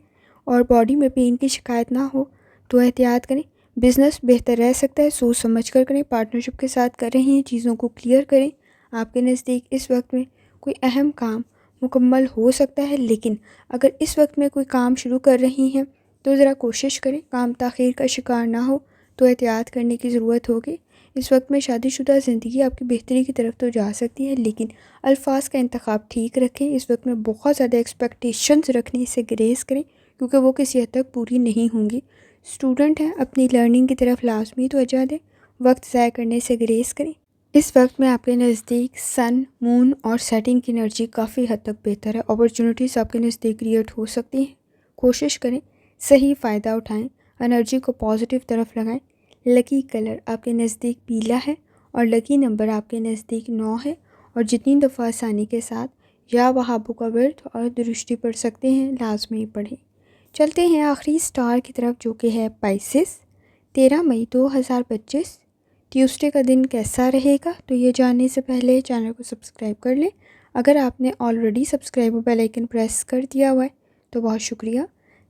اور باڈی میں پین کی شکایت نہ ہو تو احتیاط کریں۔ بزنس بہتر رہ سکتا ہے، سوچ سمجھ کر کریں۔ پارٹنرشپ کے ساتھ کر رہے ہیں، چیزوں کو کلیئر کریں۔ آپ کے نزدیک اس وقت میں کوئی اہم کام مکمل ہو سکتا ہے، لیکن اگر اس وقت میں کوئی کام شروع کر رہی ہیں تو ذرا کوشش کریں کام تاخیر کا شکار نہ ہو، تو احتیاط کرنے کی ضرورت ہوگی۔ اس وقت میں شادی شدہ زندگی آپ کی بہتری کی طرف تو جا سکتی ہے، لیکن الفاظ کا انتخاب ٹھیک رکھیں۔ اس وقت میں بہت زیادہ ایکسپیکٹیشنز رکھنے سے گریز کریں، کیونکہ وہ کسی حد تک پوری نہیں ہوں گی۔ اسٹوڈنٹ ہیں، اپنی لرننگ کی طرف لازمی توجہ دیں، وقت ضائع کرنے سے گریز کریں۔ اس وقت میں آپ کے نزدیک سن، مون اور سیٹنگ کی انرجی کافی حد تک بہتر ہے۔ اپرچونٹیز آپ کے نزدیک کریٹ ہو سکتی ہیں، کوشش کریں صحیح فائدہ اٹھائیں، انرجی کو پازیٹیو طرف لگائیں۔ لکی کلر آپ کے نزدیک پیلا ہے اور لکی نمبر آپ کے نزدیک 9 ہے، اور جتنی دفعہ آسانی کے ساتھ یا وہابو کا ورد اور درشٹی پڑھ سکتے ہیں لازمی پڑھیں۔ چلتے ہیں آخری سٹار کی طرف، جو کہ ہے پائسس۔ 13 مئی 2025 ٹیوزڈے کا دن کیسا رہے گا؟ تو یہ جاننے سے پہلے چینل کو سبسکرائب کر لیں۔ اگر آپ نے already subscribe bell icon press کر دیا ہوا ہے تو بہت شکریہ۔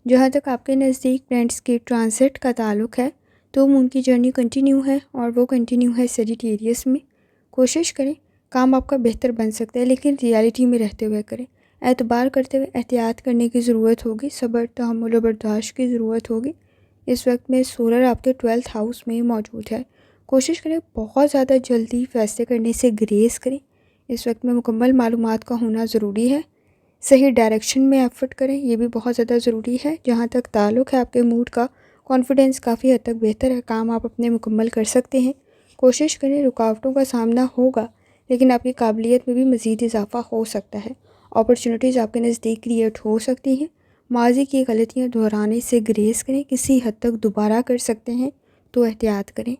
جہاں تک آپ کے نزدیک پلانٹس کے ٹرانزٹ کا تعلق ہے تو مون کی جرنی کنٹینیو ہے، اور وہ کنٹینیو ہے سیجیٹیریس میں۔ کوشش کریں کام آپ کا بہتر بن سکتا ہے، لیکن ریالٹی میں رہتے ہوئے کریں۔ اعتبار کرتے ہوئے احتیاط کرنے کی ضرورت ہوگی، صبر، تحمل و برداشت کی ضرورت ہوگی۔ اس وقت میں سولر آپ کے 12th ہاؤس میں موجود ہے۔ کوشش کریں بہت زیادہ جلدی فیصلے کرنے سے گریز کریں۔ اس وقت میں مکمل معلومات کا ہونا ضروری ہے۔ صحیح ڈائریکشن میں ایفرٹ کریں، یہ بھی بہت زیادہ ضروری ہے۔ جہاں تک تعلق ہے آپ کے موڈ کا، کانفیڈنس کافی حد تک بہتر ہے، کام آپ اپنے مکمل کر سکتے ہیں۔ کوشش کریں، رکاوٹوں کا سامنا ہوگا لیکن آپ کی قابلیت میں بھی مزید اضافہ ہو سکتا ہے۔ اپرچونٹیز آپ کے نزدیک کریٹ ہو سکتی ہیں۔ ماضی کی غلطیاں دہرانے سے گریز کریں، کسی حد تک دوبارہ کر سکتے ہیں تو احتیاط کریں۔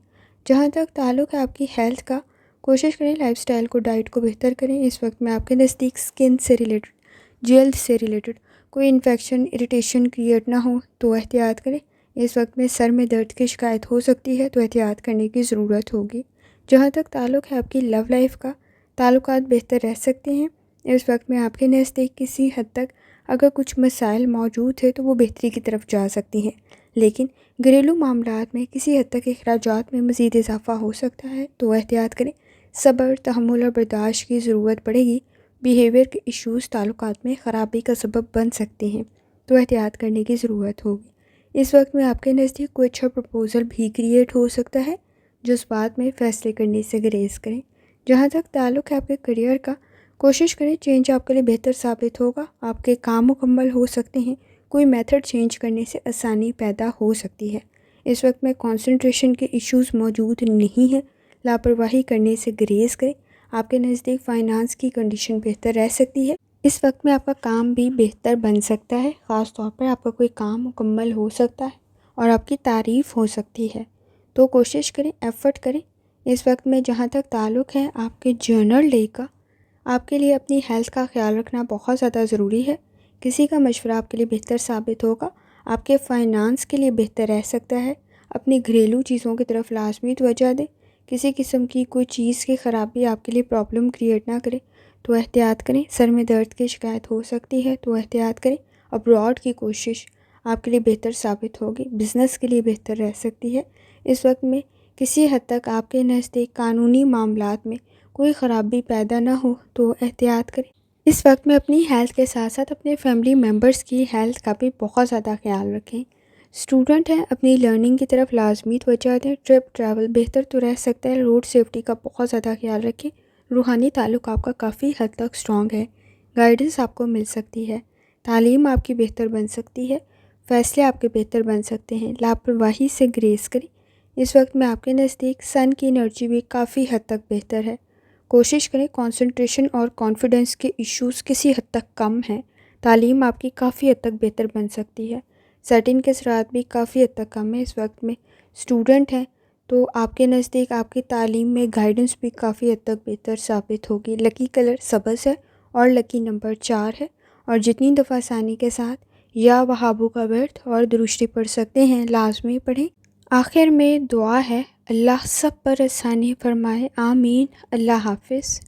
جہاں تک تعلق ہے آپ کی ہیلتھ کا، کوشش کریں لائف سٹائل کو، ڈائٹ کو بہتر کریں۔ اس وقت میں آپ کے نزدیک سکن سے ریلیٹڈ، جلد سے ریلیٹڈ کوئی انفیکشن، اریٹیشن کریٹ نہ ہو تو احتیاط کریں۔ اس وقت میں سر میں درد کی شکایت ہو سکتی ہے تو احتیاط کرنے کی ضرورت ہوگی۔ جہاں تک تعلق ہے آپ کی لو لائف کا، تعلقات بہتر رہ سکتے ہیں۔ اس وقت میں آپ کے نزدیک کسی حد تک اگر کچھ مسائل موجود ہے تو وہ بہتری کی طرف جا سکتی ہیں، لیکن گھریلو معاملات میں کسی حد تک اخراجات میں مزید اضافہ ہو سکتا ہے تو احتیاط کریں۔ صبر، تحمل اور برداشت کی ضرورت پڑے گی۔ بیہیویئر کے ایشوز تعلقات میں خرابی کا سبب بن سکتے ہیں تو احتیاط کرنے کی ضرورت ہوگی۔ اس وقت میں آپ کے نزدیک کوئی اچھا پرپوزل بھی کریٹ ہو سکتا ہے، جذبات میں فیصلے کرنے سے گریز کریں۔ جہاں تک تعلق ہے آپ کے کریئر کا، کوشش کریں چینج آپ کے لیے بہتر ثابت ہوگا، آپ کے کام مکمل ہو سکتے ہیں، کوئی میتھڈ چینج کرنے سے آسانی پیدا ہو سکتی ہے۔ اس وقت میں کنسنٹریشن کے ایشوز موجود نہیں ہیں، لاپرواہی کرنے سے گریز کریں۔ آپ کے نزدیک فائنانس کی کنڈیشن بہتر رہ سکتی ہے۔ اس وقت میں آپ کا کام بھی بہتر بن سکتا ہے، خاص طور پر آپ کا کوئی کام مکمل ہو سکتا ہے اور آپ کی تعریف ہو سکتی ہے، تو کوشش کریں، ایفرٹ کریں۔ اس وقت میں جہاں تک تعلق ہے آپ کے جرنل ڈے کا، آپ کے لیے اپنی ہیلتھ کا خیال رکھنا بہت زیادہ ضروری ہے۔ کسی کا مشورہ آپ کے لیے بہتر ثابت ہوگا، آپ کے فائنانس کے لیے بہتر رہ سکتا ہے۔ اپنی گھریلو چیزوں کی طرف لازمی توجہ دیں، کسی قسم کی کوئی چیز کی خرابی آپ کے لیے پرابلم کریٹ نہ کرے تو احتیاط کریں۔ سر میں درد کی شکایت ہو سکتی ہے تو احتیاط کریں۔ ابراڈ کی کوشش آپ کے لیے بہتر ثابت ہوگی، بزنس کے لیے بہتر رہ سکتی ہے۔ اس وقت میں کسی حد تک آپ کے نزدیک قانونی معاملات میں کوئی خرابی پیدا نہ ہو تو احتیاط کریں۔ اس وقت میں اپنی ہیلتھ کے ساتھ ساتھ اپنے فیملی ممبرس کی ہیلتھ کا بھی بہت زیادہ خیال رکھیں۔ اسٹوڈنٹ ہیں، اپنی لرننگ کی طرف لازمی توجہ دیں۔ ٹریول بہتر تو رہ سکتا ہے، روڈ سیفٹی کا بہت زیادہ خیال رکھیں۔ روحانی تعلق آپ کا کافی حد تک اسٹرانگ ہے، گائیڈنس آپ کو مل سکتی ہے، تعلیم آپ کی بہتر بن سکتی ہے، فیصلے آپ کے بہتر بن سکتے ہیں۔ لاپرواہی سے گریز کریں۔ اس وقت میں آپ کے نزدیک سن کی انرجی بھی کافی حد تک بہتر ہے۔ کوشش کریں کنسنٹریشن اور کانفیڈنس کے ایشوز کسی حد تک کم ہیں، تعلیم آپ کی کافی حد تک بہتر بن سکتی ہے۔ سیٹنگ کے اثرات بھی کافی حد تک کم ہے۔ اس وقت میں اسٹوڈنٹ ہیں تو آپ کے نزدیک آپ کی تعلیم میں گائیڈنس بھی کافی حد تک بہتر ثابت ہوگی۔ لکی کلر سبز ہے اور لکی نمبر 4 ہے، اور جتنی دفعہ آسانی کے ساتھ یا وہابو کا ورد اور درشٹی پڑھ سکتے ہیں لازمی پڑھیں۔ آخر میں دعا ہے، اللہ سب پر آسانی فرمائے، آمین۔ اللہ حافظ۔